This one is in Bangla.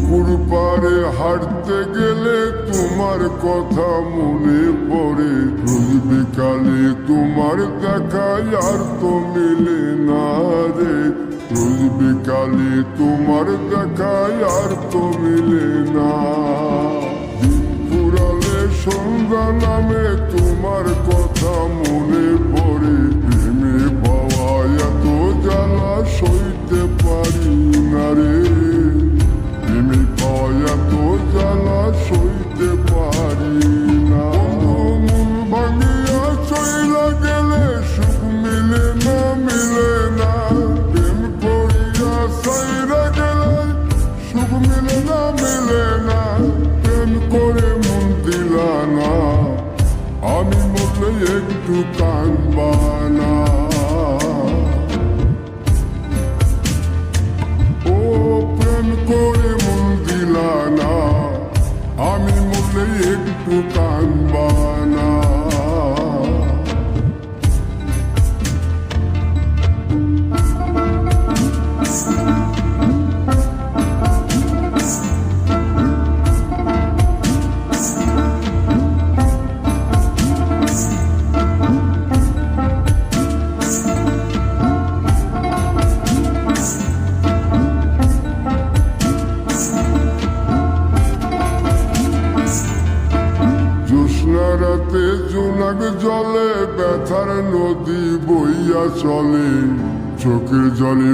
পুকুর পাড়ে হাঁটতে গেলে তোমার কথা মনে পড়ে। রোজ বিকালে তোমার দেখা আর তো মিলে না রে। রোজ বিকালে তোমার দেখা আর তো মিলে না। দিন ফুরালে সন্ধ্যা নামে তোমার কথা মনে পড়ে। প্রেমে পাওয়া এত জ্বালা সইতে পারি না রে। প্রেমে পাওয়া এত জ্বালা সইতে পারি না। মন ভাঙিয়া চইলা গেলে সুখ মিলে না, মিলে না। প্রেম করিয়া সাইরা গেলে সুখ মিলে না, মিলে না। প্রেম করে মন দিলা না, আমি মরলে একটু কাঁদবা না। ও প্রেম করে মন দিলা না, আমি মরলে একটু কাঁদবা না। জ্যোৎস্না রাতে জোনাক জলে ব্যথার নদী বইয়া চলে। চোখের জলে